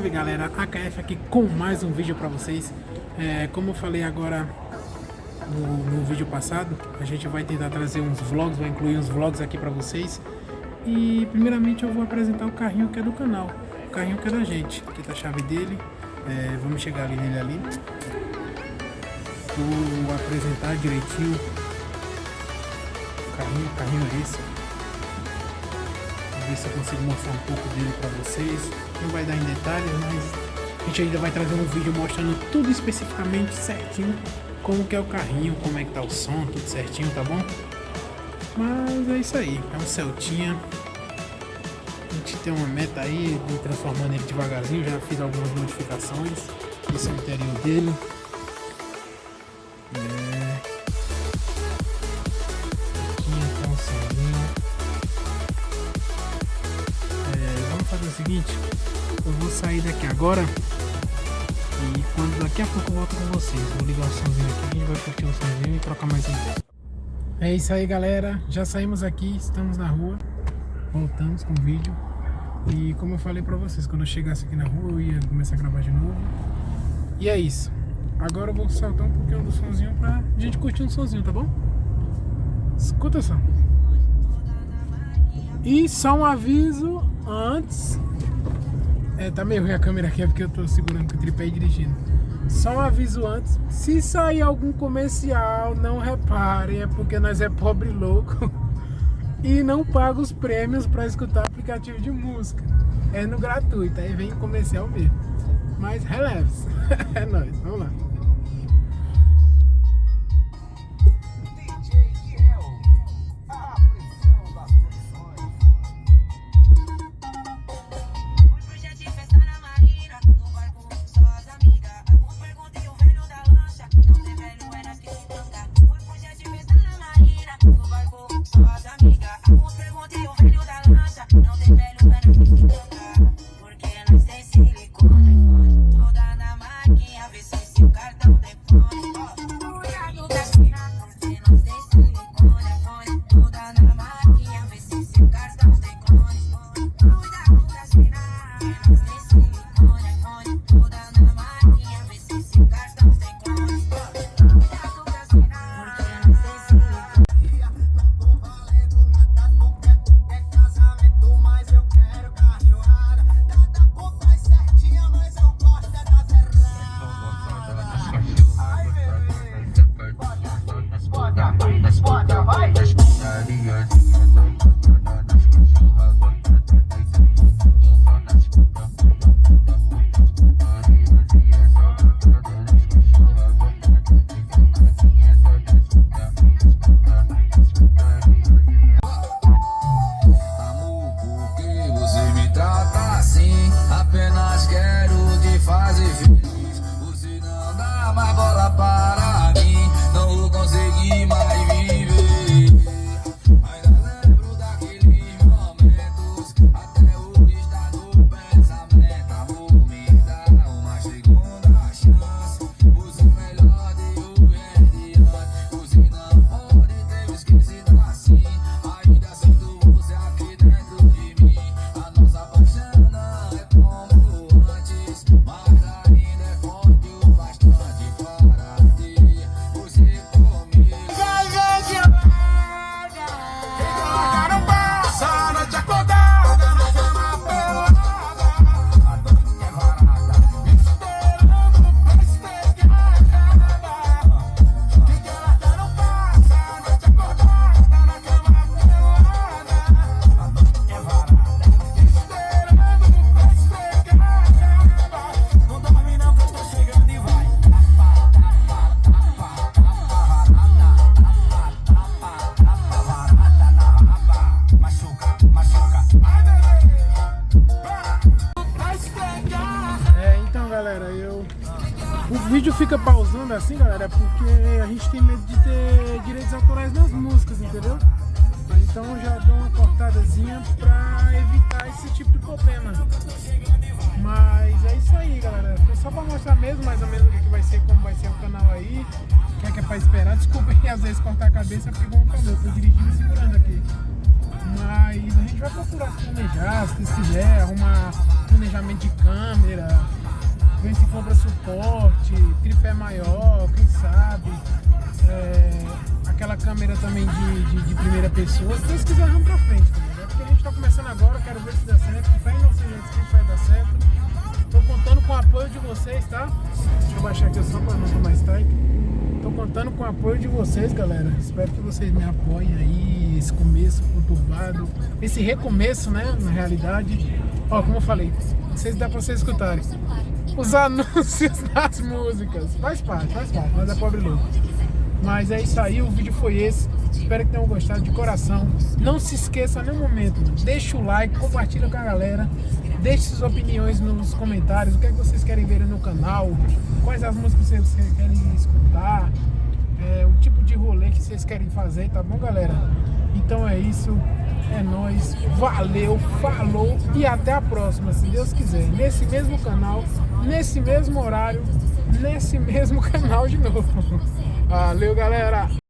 Salve galera, AKF aqui com mais um vídeo pra vocês. Como eu falei agora no vídeo passado, a gente vai tentar trazer uns vlogs, vai incluir uns vlogs aqui pra vocês. E primeiramente eu vou apresentar o carrinho que é do canal, o carrinho que é da gente. Aqui tá a chave dele, vamos chegar ali nele ali. Vou apresentar direitinho o carrinho é esse. Vou ver se eu consigo mostrar um pouco dele pra vocês. Não vai dar em detalhes, mas a gente ainda vai trazer um vídeo mostrando tudo especificamente certinho, como que é o carrinho, como é que tá o som, tudo certinho, tá bom? Mas é isso aí, é um Celtinha. A gente tem uma meta aí de transformando ele devagarzinho, já fiz algumas modificações. Esse é o interior dele. Vamos fazer o seguinte, eu vou sair daqui agora e quando daqui a pouco eu volto com vocês. Vou ligar o somzinho aqui, a gente vai curtir o somzinho e trocar mais ideia. É isso aí galera, já saímos aqui, estamos na rua, voltamos com o vídeo. E como eu falei pra vocês, quando eu chegasse aqui na rua eu ia começar a gravar de novo. E é isso, agora eu vou saltar um pouquinho do somzinho pra gente curtir um somzinho, tá bom? Escuta só. E só um aviso antes. Tá meio ruim a câmera aqui, é porque eu tô segurando com o tripé e dirigindo. Só um aviso antes, se sair algum comercial, não reparem, é porque nós é pobre louco e não paga os prêmios pra escutar aplicativo de música. É no gratuito, aí vem comercial mesmo. Mas releve-se. É nóis, vamos lá. O vídeo fica pausando assim, galera, porque a gente tem medo de ter direitos autorais nas músicas, entendeu? Então já dou uma cortadazinha pra evitar esse tipo de problema. Mas é isso aí, galera. Foi só pra mostrar mesmo, mais ou menos, o que vai ser, como vai ser o canal aí. O que é pra esperar. Desculpem às vezes cortar a cabeça, porque como eu falei, eu tô dirigindo e segurando aqui. Mas a gente vai procurar se planejar, se vocês quiserem, arrumar planejamento de câmera, ver se compra suporte, tripé maior, quem sabe. Aquela câmera também de primeira pessoa, se vocês quiserem, vamos pra frente, tá ligado? Porque a gente tá começando agora, quero ver se dá certo, fé em nosso inscrito vai dar certo. Tô contando com o apoio de vocês, tá? Deixa eu baixar aqui só pra não tomar strike. Tô contando com o apoio de vocês, galera. Espero que vocês me apoiem aí, esse começo conturbado, esse recomeço, né, na realidade. Ó, como eu falei, não sei se dá pra vocês escutarem os anúncios das músicas. Faz parte, mas é pobre louco. Mas é isso aí, o vídeo foi esse. Espero que tenham gostado de coração. Não se esqueça a nenhum momento, deixa o like, compartilha com a galera. Deixe suas opiniões nos comentários. O que é que vocês querem ver no canal? Quais as músicas que vocês querem escutar? O tipo de rolê que vocês querem fazer, tá bom, galera? Então é isso. É nóis. Valeu, falou e até a próxima, se Deus quiser. Nesse mesmo canal, nesse mesmo horário, nesse mesmo canal de novo. Valeu, galera!